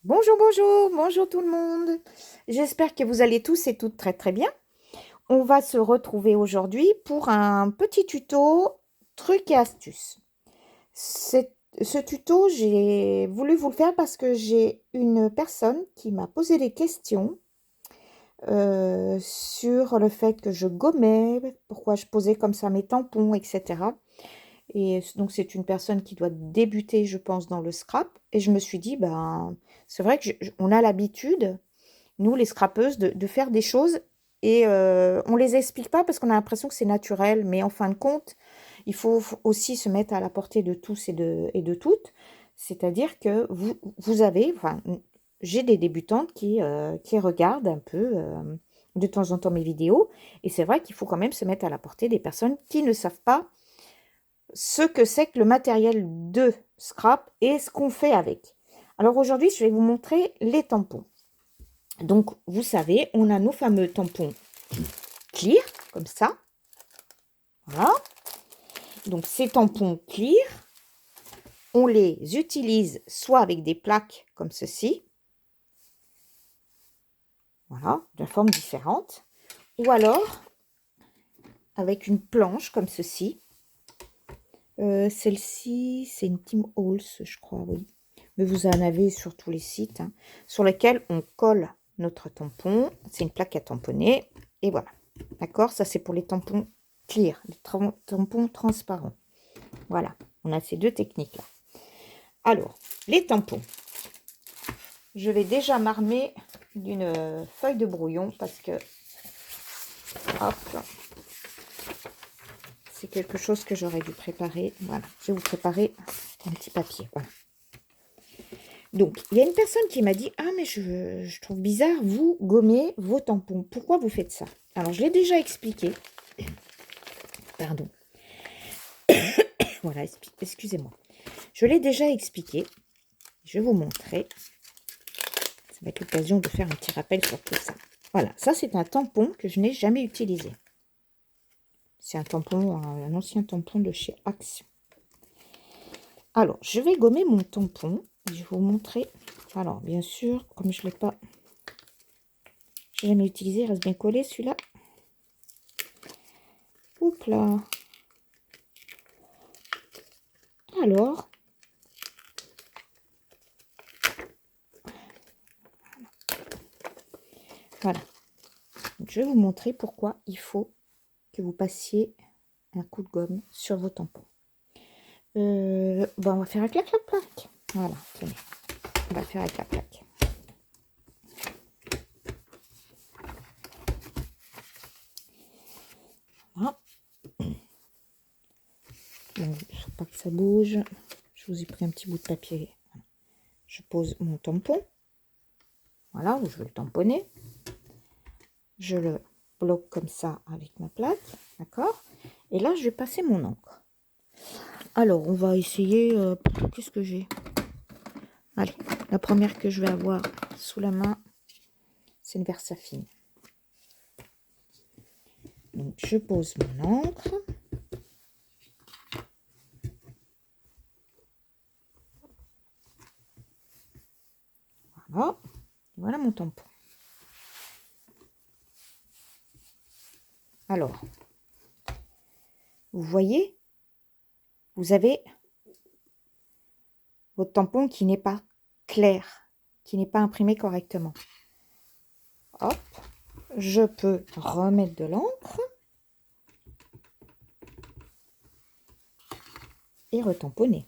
Bonjour, bonjour, bonjour tout le monde. J'espère que vous allez tous et toutes très très bien. On va se retrouver aujourd'hui pour un petit tuto trucs et astuces. Ce tuto, j'ai voulu vous le faire parce que j'ai une personne qui m'a posé des questions sur le fait que je gommais, pourquoi je posais comme ça mes tampons, etc. Et donc, c'est une personne qui doit débuter, je pense, dans le scrap. Et je me suis dit, ben, c'est vrai que on a l'habitude, nous, les scrapeuses, de faire des choses et on les explique pas parce qu'on a l'impression que c'est naturel. Mais en fin de compte, il faut aussi se mettre à la portée de tous et de toutes. C'est-à-dire que vous avez, enfin, j'ai des débutantes qui regardent un peu de temps en temps mes vidéos. Et c'est vrai qu'il faut quand même se mettre à la portée des personnes qui ne savent pas ce que c'est que le matériel de scrap et ce qu'on fait avec. Alors aujourd'hui, je vais vous montrer les tampons. Donc, vous savez, on a nos fameux tampons clear, comme ça. Voilà. Donc, ces tampons clear, on les utilise soit avec des plaques comme ceci, voilà, de forme différente, ou alors avec une planche comme ceci. Celle-ci, c'est une Tim Holtz, je crois, oui. Mais vous en avez sur tous les sites, hein, sur lesquels on colle notre tampon. C'est une plaque à tamponner. Et voilà. D'accord? Ça, c'est pour les tampons clear, les tampons transparents. Voilà. On a ces deux techniques-là. Alors, les tampons. Je vais déjà m'armer d'une feuille de brouillon parce que... Hop. C'est quelque chose que j'aurais dû préparer. Voilà. Je vais vous préparer un petit papier. Voilà. Donc, il y a une personne qui m'a dit: ah, mais je trouve bizarre, vous gommez vos tampons. Pourquoi vous faites ça? Alors, je l'ai déjà expliqué. Pardon. Voilà, excusez-moi. Je l'ai déjà expliqué. Je vais vous montrer. Ça va être l'occasion de faire un petit rappel sur tout ça. Voilà, ça, c'est un tampon que je n'ai jamais utilisé. C'est un tampon, un ancien tampon de chez Action. Alors, je vais gommer mon tampon. Je vais vous montrer. Alors, bien sûr, comme je ne l'ai pas... J'ai jamais utilisé, il reste bien collé celui-là. Oups là. Alors, voilà. Donc, je vais vous montrer pourquoi il faut que vous passiez un coup de gomme sur vos tampons. On va faire avec la plaque. Voilà, tenez. On va faire avec la plaque. Voilà. Il ne faut pas que ça bouge. Je vous ai pris un petit bout de papier. Je pose mon tampon. Voilà, où je veux le tamponner. Je le bloque comme ça avec ma plaque. D'accord? Et là, je vais passer mon encre. Alors, on va essayer... qu'est-ce que j'ai? Allez, la première que je vais avoir sous la main, c'est une Versafine. Donc, je pose mon encre. Voilà. Voilà mon tampon. Alors, vous voyez, vous avez votre tampon qui n'est pas clair, qui n'est pas imprimé correctement. Hop, je peux remettre de l'encre et retamponner.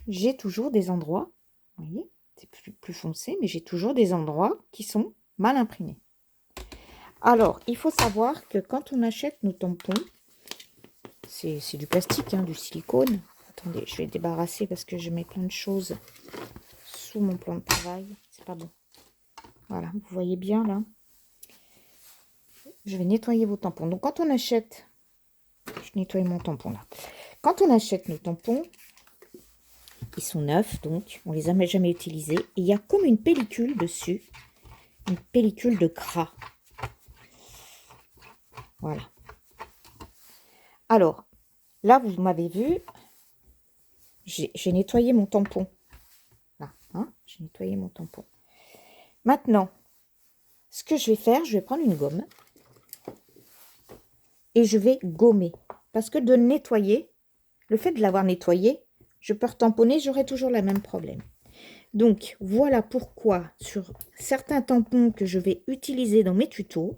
J'ai toujours des endroits, vous voyez, c'est plus foncé, mais j'ai toujours des endroits qui sont mal imprimés. Alors, il faut savoir que quand on achète nos tampons, c'est du plastique, hein, du silicone. Attendez, je vais débarrasser parce que je mets plein de choses sous mon plan de travail. C'est pas bon. Voilà, vous voyez bien là. Je vais nettoyer vos tampons. Donc, quand on achète... Je nettoie mon tampon là. Quand on achète nos tampons, ils sont neufs, donc on les a jamais utilisés. Et il y a comme une pellicule dessus. Une pellicule de gras. Voilà. Alors, Là, vous m'avez vu, j'ai nettoyé mon tampon. Là, hein, j'ai nettoyé mon tampon. Maintenant, ce que je vais faire, je vais prendre une gomme et je vais gommer. Parce que de nettoyer, le fait de l'avoir nettoyé, je peux retamponner, j'aurai toujours le même problème. Donc, voilà pourquoi sur certains tampons que je vais utiliser dans mes tutos,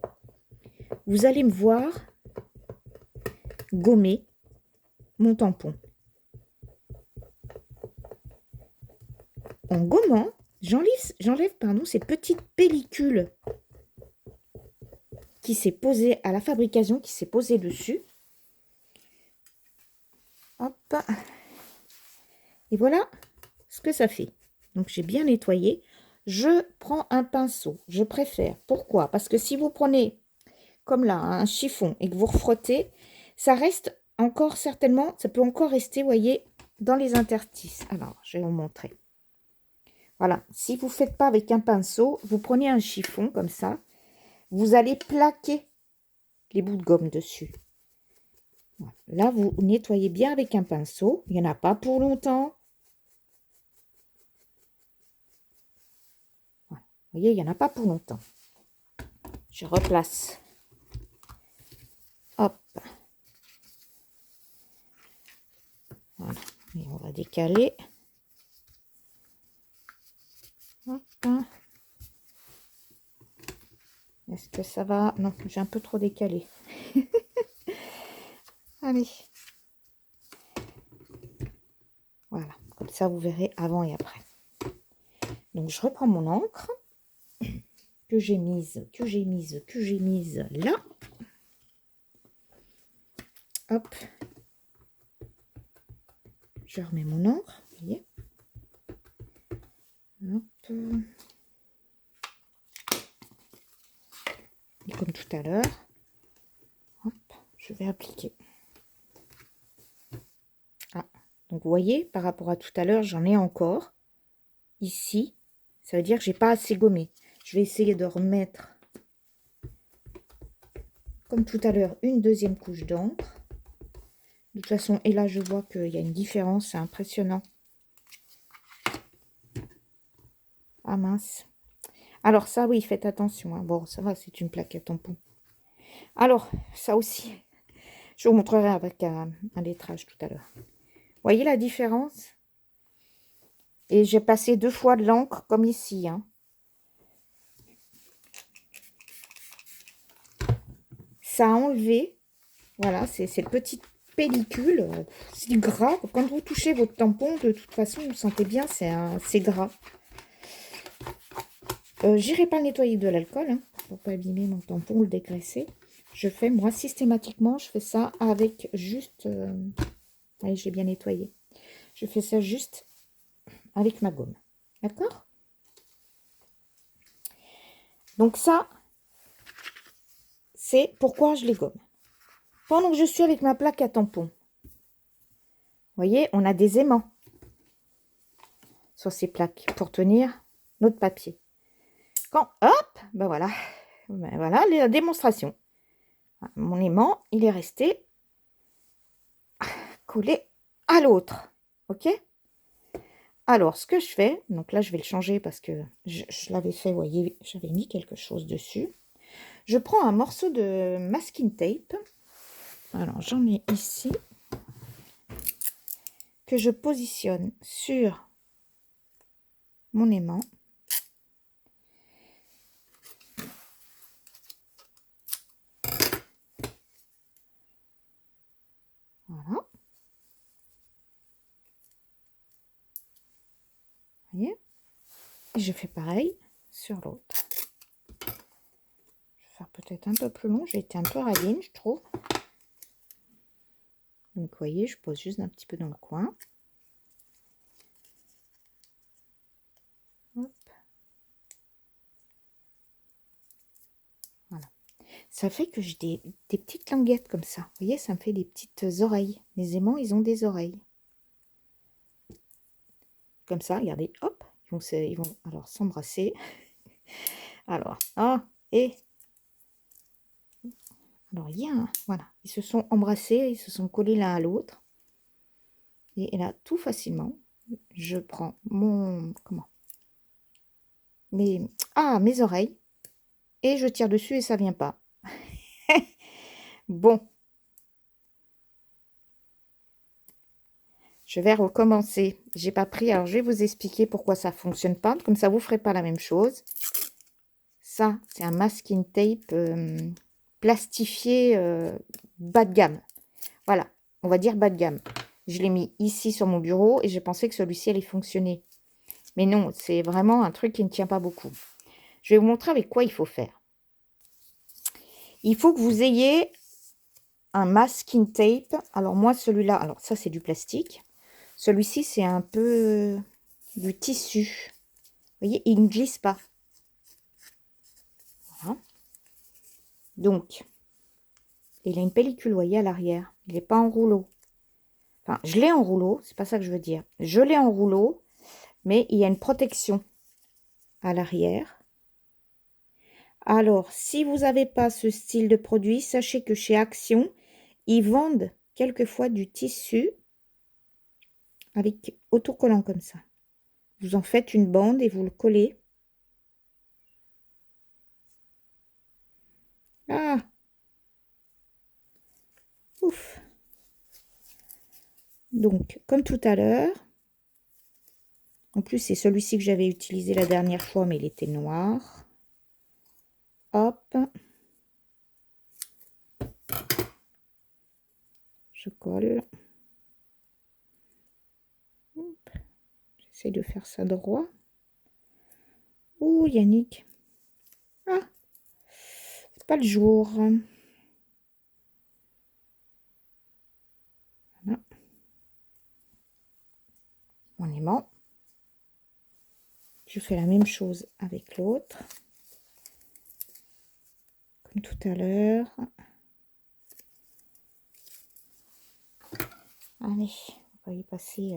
vous allez me voir gommer mon tampon. En gommant, j'enlève ces petites pellicules qui s'est posée à la fabrication, qui s'est posée dessus. Hop. Et voilà ce que ça fait. Donc, j'ai bien nettoyé. Je prends un pinceau. Je préfère. Pourquoi? Parce que si vous prenez, comme là, un chiffon et que vous refrottez, ça reste encore certainement, ça peut encore rester, vous voyez, dans les interstices. Alors, je vais vous montrer. Voilà. Si vous ne faites pas avec un pinceau, vous prenez un chiffon comme ça. Vous allez plaquer les bouts de gomme dessus. Voilà. Là, vous nettoyez bien avec un pinceau. Il n'y en a pas pour longtemps. Voilà. Vous voyez, il n'y en a pas pour longtemps. Je replace. Hop. Voilà. Et on va décaler. Hop. Est-ce que ça va? Non, j'ai un peu trop décalé. Allez. Voilà. Comme ça, vous verrez avant et après. Donc, je reprends mon encre que j'ai mise là. Hop. Je remets mon encre. Vous voyez? Hop. Et comme tout à l'heure, hop, je vais appliquer. Ah, donc vous voyez, par rapport à tout à l'heure, j'en ai encore ici. Ça veut dire que j'ai pas assez gommé. Je vais essayer de remettre, comme tout à l'heure, une deuxième couche d'encre. De toute façon, et là, je vois qu'il y a une différence, c'est impressionnant. Ah mince. Alors ça, oui, faites attention. Hein. Bon, ça va, c'est une plaque à tampon. Alors, ça aussi, je vous montrerai avec un lettrage tout à l'heure. Voyez la différence? Et j'ai passé 2 fois de l'encre comme ici. Hein. Ça a enlevé, voilà, c'est cette petite pellicule. C'est gras. Quand vous touchez votre tampon, de toute façon, vous sentez bien, c'est gras. J'irai pas le nettoyer de l'alcool, hein, pour pas abîmer mon tampon ou le dégraisser. Je fais, moi, systématiquement, je fais ça avec juste... allez, j'ai bien nettoyé. Je fais ça juste avec ma gomme. D'accord? Donc ça, c'est pourquoi je les gomme. Pendant que je suis avec ma plaque à tampon, vous voyez, on a des aimants sur ces plaques pour tenir notre papier. Quand, hop, ben voilà la démonstration. Mon aimant, il est resté collé à l'autre. Ok? Alors, ce que je fais, donc là, je vais le changer parce que je l'avais fait, vous voyez, j'avais mis quelque chose dessus. Je prends un morceau de masking tape. Alors, j'en ai ici. Que je positionne sur mon aimant. Voilà. Vous voyez? Et je fais pareil sur l'autre. Je vais faire peut-être un peu plus long. J'ai été un peu radine, je trouve. Donc, vous voyez, je pose juste un petit peu dans le coin. Hop. Voilà. Ça fait que j'ai des petites languettes comme ça. Vous voyez, ça me fait des petites oreilles. Les aimants, ils ont des oreilles. Comme ça, regardez, hop, ils vont alors s'embrasser. Alors, et Alors, il y a un... Voilà, ils se sont embrassés, ils se sont collés l'un à l'autre. Et là, tout facilement, je prends mon... Comment? Mes oreilles. Et je tire dessus et ça vient pas. Bon. Je vais recommencer. J'ai pas pris. Alors, je vais vous expliquer pourquoi ça fonctionne pas. Comme ça, vous ferez pas la même chose. Ça, c'est un masking tape plastifié bas de gamme. Voilà, on va dire bas de gamme. Je l'ai mis ici sur mon bureau et j'ai pensé que celui-ci allait fonctionner. Mais non, c'est vraiment un truc qui ne tient pas beaucoup. Je vais vous montrer avec quoi il faut faire. Il faut que vous ayez un masking tape. Alors moi, celui-là, alors ça c'est du plastique. Celui-ci, c'est un peu du tissu. Vous voyez, il ne glisse pas. Voilà. Donc, il a une pellicule, vous voyez, à l'arrière. Il n'est pas en rouleau. Enfin, je l'ai en rouleau, c'est pas ça que je veux dire. Je l'ai en rouleau, mais il y a une protection à l'arrière. Alors, si vous n'avez pas ce style de produit, sachez que chez Action, ils vendent quelquefois du tissu avec autocollant comme ça. Vous en faites une bande et vous le collez. Ah! Ouf! Donc, comme tout à l'heure, en plus, c'est celui-ci que j'avais utilisé la dernière fois, mais il était noir. Hop! Je colle. J'essaie de faire ça droit. Oh, Yannick! Ah! C'est pas le jour. Voilà. Mon aimant. Je fais la même chose avec l'autre. Comme tout à l'heure. Allez, on va y passer.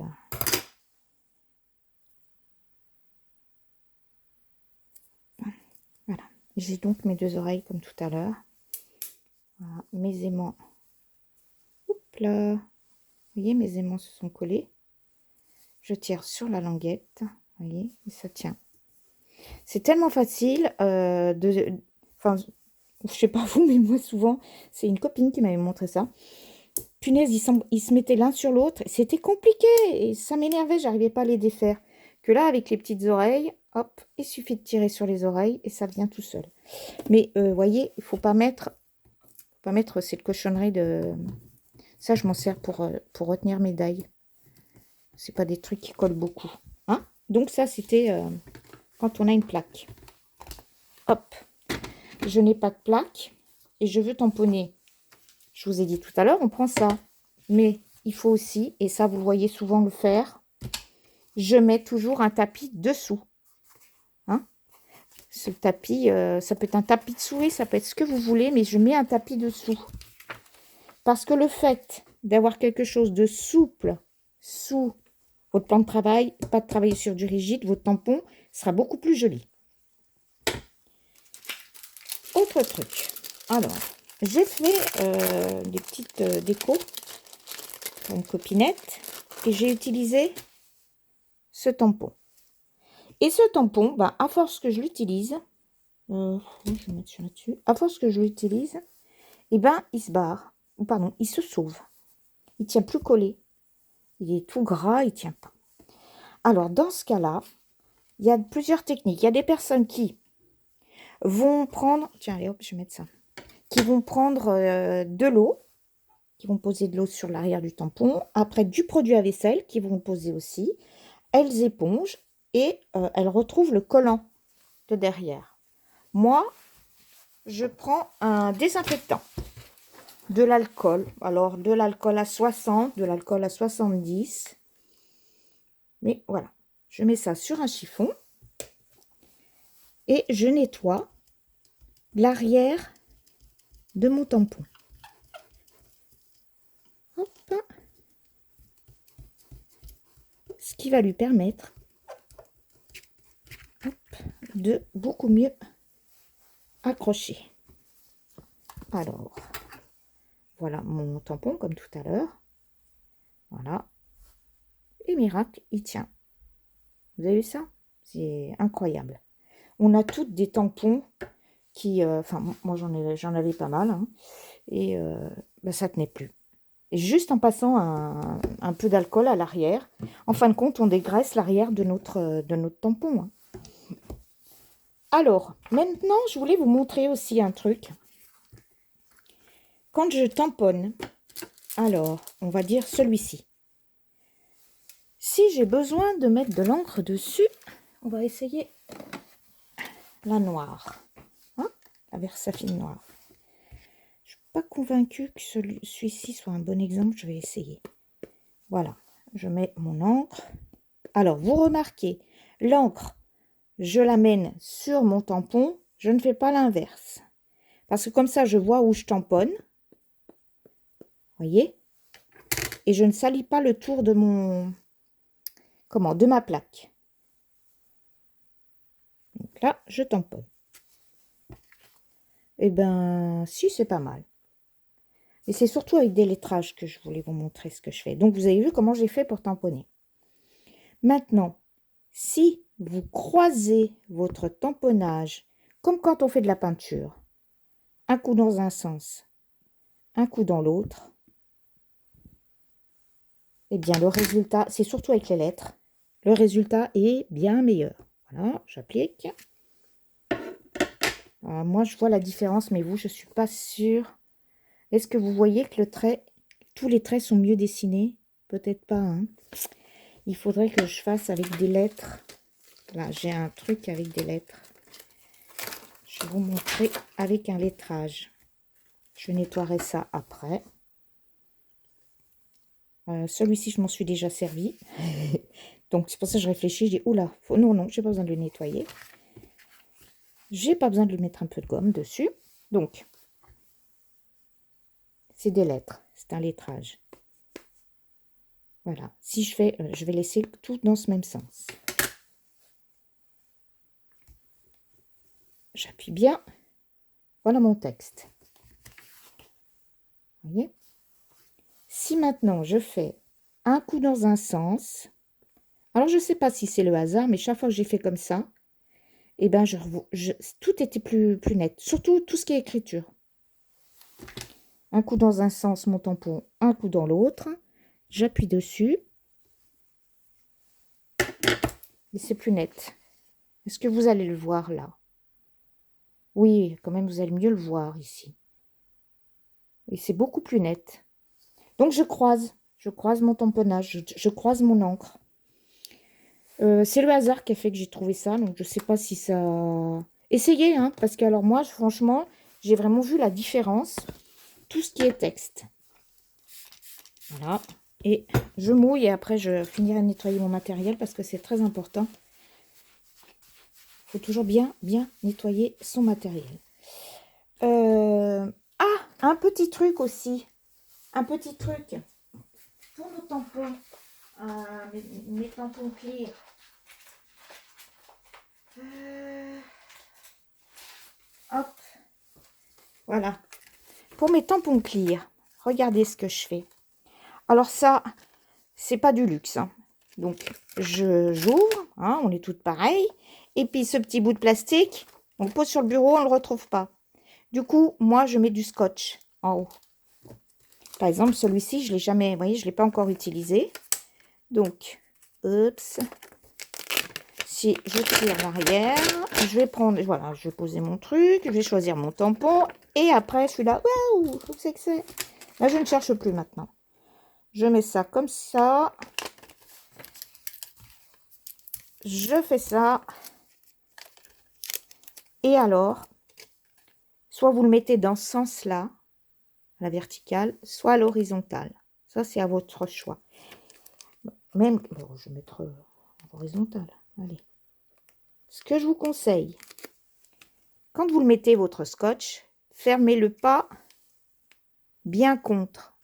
Voilà. J'ai donc mes deux oreilles comme tout à l'heure. Voilà, mes aimants. Hop là. Vous voyez, mes aimants se sont collés. Je tire sur la languette. Vous voyez, et ça tient. C'est tellement facile enfin, je sais pas vous, mais moi souvent, c'est une copine qui m'avait montré ça. Punaise, ils se mettaient l'un sur l'autre. C'était compliqué et ça m'énervait, j'arrivais pas à les défaire. Que là, avec les petites oreilles, hop, il suffit de tirer sur les oreilles et ça vient tout seul. Mais vous voyez, il faut pas mettre cette cochonnerie de... Ça, je m'en sers pour retenir mes dailles. C'est pas des trucs qui collent beaucoup. Hein? Donc ça, c'était quand on a une plaque. Hop, je n'ai pas de plaque et je veux tamponner. Je vous ai dit tout à l'heure, on prend ça. Mais il faut aussi, et ça vous voyez souvent le faire, je mets toujours un tapis dessous. Hein? Ce tapis, ça peut être un tapis de souris, ça peut être ce que vous voulez, mais je mets un tapis dessous. Parce que le fait d'avoir quelque chose de souple sous votre plan de travail, pas de travailler sur du rigide, votre tampon sera beaucoup plus joli. Autre truc. Alors, j'ai fait des petites décos pour une copinette et j'ai utilisé ce tampon. Et ce tampon, ben, à force que je l'utilise, je vais mettre sur là-dessus, à force que je l'utilise, et ben, il se barre, ou pardon, il se sauve. Il tient plus collé. Il est tout gras, il tient pas. Alors, dans ce cas-là, il y a plusieurs techniques. Il y a des personnes qui vont prendre, tiens, allez, hop, je vais mettre ça, qui vont prendre de l'eau, qui vont poser de l'eau sur l'arrière du tampon, après du produit à vaisselle, qui vont poser aussi. Elles épongent et elles retrouvent le collant de derrière. Moi, je prends un désinfectant, de l'alcool. Alors, de l'alcool à 60, de l'alcool à 70. Mais voilà, je mets ça sur un chiffon et je nettoie l'arrière de mon tampon. Hop. Ce qui va lui permettre de beaucoup mieux accrocher. Alors, Voilà mon tampon comme tout à l'heure. Voilà. Et miracle, il tient. Vous avez vu ça? C'est incroyable. On a toutes des tampons qui... Enfin, moi, j'en avais pas mal. Hein, et ben, ça tenait plus. Et juste en passant un peu d'alcool à l'arrière, en fin de compte, on dégraisse l'arrière de notre tampon. Hein. Alors, maintenant, je voulais vous montrer aussi un truc. Quand je tamponne, alors, on va dire celui-ci. Si j'ai besoin de mettre de l'encre dessus, on va essayer la noire. Hein, la Versafine noire. Je ne suis pas convaincue que celui-ci soit un bon exemple. Je vais essayer. Voilà, je mets mon encre. Alors, vous remarquez, l'encre, je l'amène sur mon tampon. Je ne fais pas l'inverse. Parce que comme ça, je vois où je tamponne. Voyez? Et je ne salis pas le tour de mon... Comment? De ma plaque. Donc là, je tamponne. Eh ben, si, c'est pas mal. Et c'est surtout avec des lettrages que je voulais vous montrer ce que je fais. Donc, vous avez vu comment j'ai fait pour tamponner. Maintenant, si vous croisez votre tamponnage, comme quand on fait de la peinture, un coup dans un sens, un coup dans l'autre, eh bien, le résultat, c'est surtout avec les lettres, le résultat est bien meilleur. Voilà, j'applique. Moi, je vois la différence, mais vous, je ne suis pas sûre. Est-ce que vous voyez que le trait, tous les traits sont mieux dessinés? Peut-être pas, hein. Il faudrait que je fasse avec des lettres. Là, j'ai un truc avec des lettres. Je vais vous montrer avec un lettrage. Je nettoierai ça après. Celui-ci, je m'en suis déjà servi. Donc, c'est pour ça que je réfléchis. Je dis, oula, non, non, j'ai pas besoin de le nettoyer. J'ai pas besoin de lui mettre un peu de gomme dessus. Donc, c'est des lettres. C'est un lettrage. Voilà. Si je fais, je vais laisser tout dans ce même sens. J'appuie bien. Voilà mon texte. Vous voyez? Si maintenant je fais un coup dans un sens, alors je ne sais pas si c'est le hasard, mais chaque fois que j'ai fait comme ça, eh ben tout était plus net. Surtout tout ce qui est écriture. Un coup dans un sens, mon tampon, un coup dans l'autre. J'appuie dessus. Et c'est plus net. Est-ce que vous allez le voir là? Oui, quand même, vous allez mieux le voir ici. Et c'est beaucoup plus net. Donc, je croise mon tamponnage, je croise mon encre. C'est le hasard qui a fait que j'ai trouvé ça, donc je sais pas si ça... Essayez, hein, parce que alors moi, franchement, j'ai vraiment vu la différence. Tout ce qui est texte. Voilà. Et je mouille et après, je finirai de nettoyer mon matériel parce que c'est très important. Il faut toujours bien nettoyer son matériel. Ah, un petit truc aussi. Un petit truc. Pour nos tampons. Mes tampons clear. Hop. Voilà. Pour mes tampons clear, regardez ce que je fais. Alors ça, c'est pas du luxe. Hein. Donc, j'ouvre. Hein, on est toutes pareilles. Et puis, ce petit bout de plastique, on le pose sur le bureau, on ne le retrouve pas. Du coup, moi, je mets du scotch en haut. Par exemple, celui-ci, je ne l'ai jamais, vous voyez, je ne l'ai pas encore utilisé. Donc, oups. Si je tire l'arrière, je vais prendre, voilà, je vais poser mon truc, je vais choisir mon tampon. Et après, je suis là, waouh, qu'est-ce que c'est? Là, je ne cherche plus maintenant. Je mets ça comme ça. Je fais ça. Et alors, soit vous le mettez dans ce sens-là, à la verticale, soit à l'horizontale. Ça, c'est à votre choix. Même, bon, je vais mettre en horizontal. Allez. Ce que je vous conseille, quand vous le mettez votre scotch, fermez-le pas bien contre.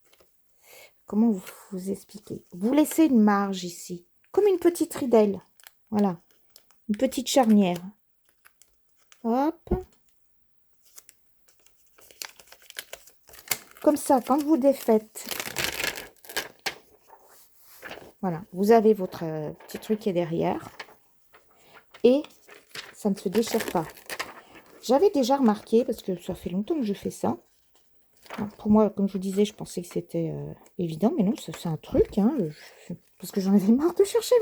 Comment vous expliquer? Vous laissez une marge ici, comme une petite ridelle. Voilà, une petite charnière. Hop. Comme ça, quand vous défaites, voilà, vous avez votre petit truc qui est derrière. Et ça ne se déchire pas. J'avais déjà remarqué, parce que ça fait longtemps que je fais ça. Alors, pour moi, comme je vous disais, je pensais que c'était évident. Mais non, c'est un truc. Hein, parce que j'en avais marre de chercher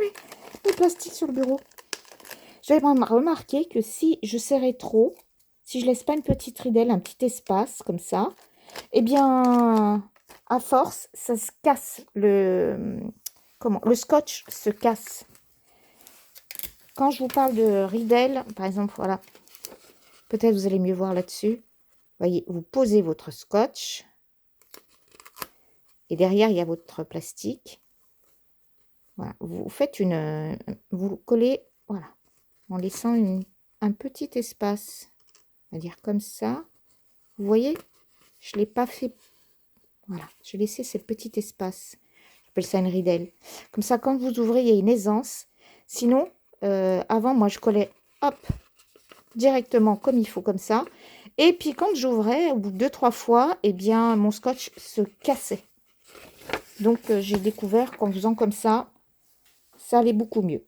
mes plastiques sur le bureau. J'avais remarqué que si je serrais trop, si je laisse pas une petite ridelle, un petit espace comme ça, eh bien, à force, ça se casse. Le scotch se casse. Quand je vous parle de ridelle, par exemple, voilà, peut-être vous allez mieux voir là-dessus. Voyez, vous posez votre scotch et derrière, il y a votre plastique. Voilà, vous faites vous collez, voilà, en laissant un petit espace, on va dire comme ça. Vous voyez, je ne l'ai pas fait, voilà, j'ai laissé ce petit espace. J'appelle ça une ridelle. Comme ça, quand vous ouvrez, il y a une aisance. Sinon, avant, moi, je collais, hop, directement comme il faut, comme ça. Et puis, quand j'ouvrais, au bout de 2-3 fois, eh bien, mon scotch se cassait. Donc, j'ai découvert qu'en faisant comme ça allait beaucoup mieux.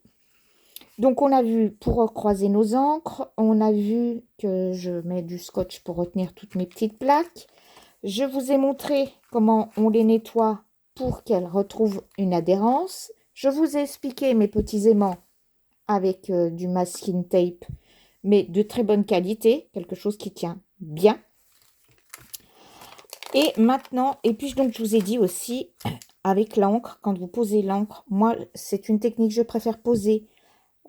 Donc, on a vu pour croiser nos encres. On a vu que je mets du scotch pour retenir toutes mes petites plaques. Je vous ai montré comment on les nettoie pour qu'elles retrouvent une adhérence. Je vous ai expliqué mes petits aimants avec du masking tape, mais de très bonne qualité, quelque chose qui tient bien. Et maintenant, et puis donc je vous ai dit aussi, avec l'encre, quand vous posez l'encre, moi c'est une technique, je préfère poser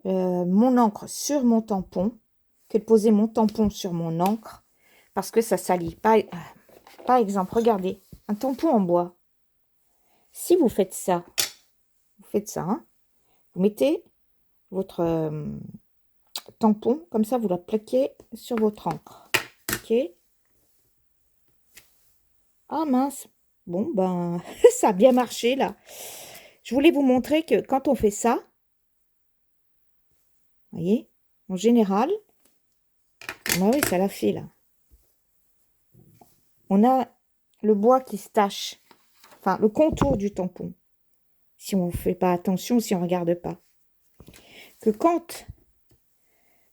mon encre sur mon tampon que de poser mon tampon sur mon encre, parce que ça salit. Par exemple, regardez, un tampon en bois. Si vous faites ça, hein, vous mettez votre tampon, comme ça vous la plaquez sur votre encre. Ok. Ah mince, bon ben, ça a bien marché là. Je voulais vous montrer que quand on fait ça, vous voyez, en général, bah oui, ça l'a fait là. On a le bois qui se tache, enfin le contour du tampon. Si on ne fait pas attention, si on ne regarde pas. Que quand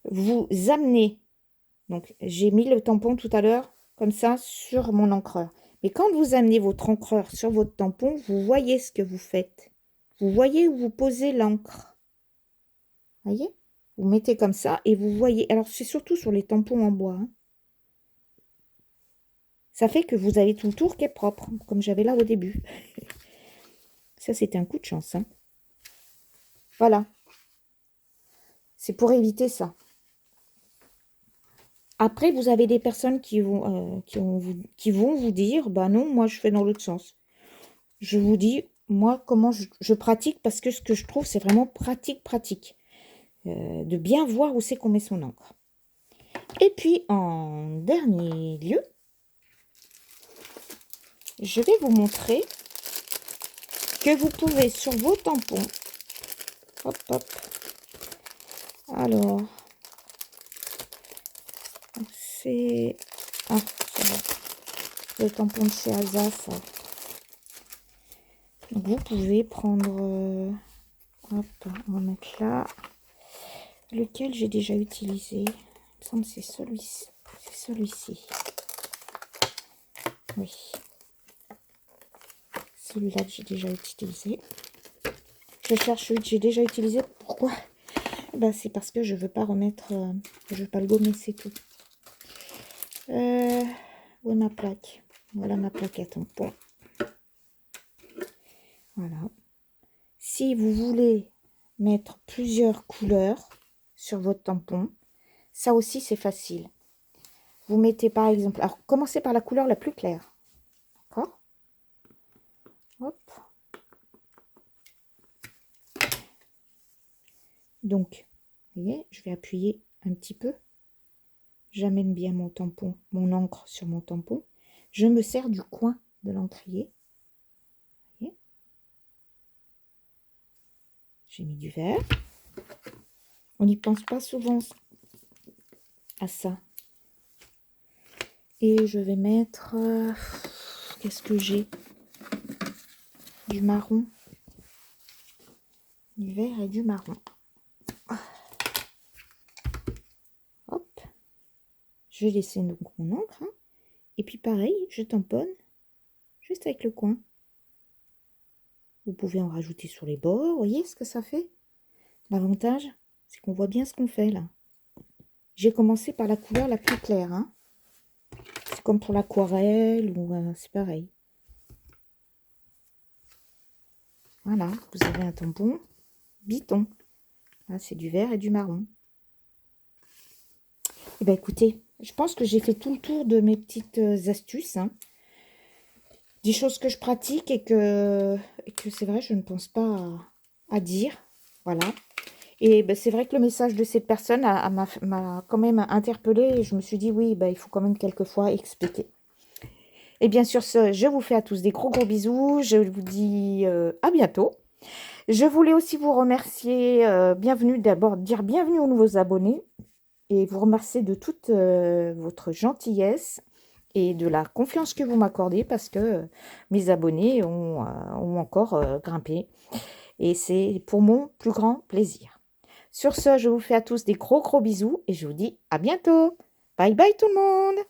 vous amenez, donc j'ai mis le tampon tout à l'heure, comme ça, sur mon encreur. Mais quand vous amenez votre encreur sur votre tampon, vous voyez ce que vous faites. Vous voyez où vous posez l'encre. Voyez? Vous mettez comme ça et vous voyez. Alors, c'est surtout sur les tampons en bois. Hein. Ça fait que vous avez tout le tour qui est propre, comme j'avais là au début. Ça, c'était un coup de chance. Hein. Voilà. C'est pour éviter ça. Après, vous avez des personnes qui vont vous dire, bah non, moi, je fais dans l'autre sens. Je vous dis, moi, comment je pratique, parce que ce que je trouve, c'est vraiment pratique. De bien voir où c'est qu'on met son encre. Et puis, en dernier lieu, je vais vous montrer que vous pouvez sur vos tampons, hop, hop, alors, c'est, ah, ça va, le tampon de chez Asa, ça. Donc, vous pouvez prendre, hop, on va mettre là, lequel j'ai déjà utilisé, il me semble que c'est celui-ci, oui, celui-là que j'ai déjà utilisé. Je cherche celui que j'ai déjà utilisé. Pourquoi? Ben, c'est parce que je veux pas remettre, je veux pas le gommer, c'est tout. Où est ma plaque? Voilà ma plaque à tampon. Voilà. Si vous voulez mettre plusieurs couleurs sur votre tampon, ça aussi c'est facile. Vous mettez par exemple, alors commencez par la couleur la plus claire. D'accord? Hop. Donc, vous voyez, je vais appuyer un petit peu. J'amène bien mon tampon, mon encre sur mon tampon. Je me sers du coin de l'encrier. J'ai mis du vert. On n'y pense pas souvent à ça. Et je vais mettre qu'est-ce que j'ai? Du marron. Du vert et du marron. Hop. Je vais laisser donc mon encre. Hein. Et puis pareil, je tamponne juste avec le coin. Vous pouvez en rajouter sur les bords. Vous voyez ce que ça fait? L'avantage, c'est qu'on voit bien ce qu'on fait là. J'ai commencé par la couleur la plus claire. Hein. C'est comme pour l'aquarelle ou c'est pareil. Voilà, vous avez un tampon biton. Là, c'est du vert et du marron. Eh bien, écoutez, je pense que j'ai fait tout le tour de mes petites astuces. Hein. Des choses que je pratique et que c'est vrai, je ne pense pas à dire. Voilà. Et ben, c'est vrai que le message de cette personne m'a quand même interpellée. Et je me suis dit, oui, ben, il faut quand même quelquefois expliquer. Et bien sur ce, je vous fais à tous des gros bisous. Je vous dis à bientôt. Je voulais aussi vous remercier, d'abord dire bienvenue aux nouveaux abonnés. Et vous remercier de toute votre gentillesse et de la confiance que vous m'accordez parce que mes abonnés ont encore grimpé. Et c'est pour mon plus grand plaisir. Sur ce, je vous fais à tous des gros bisous et je vous dis à bientôt. Bye bye tout le monde!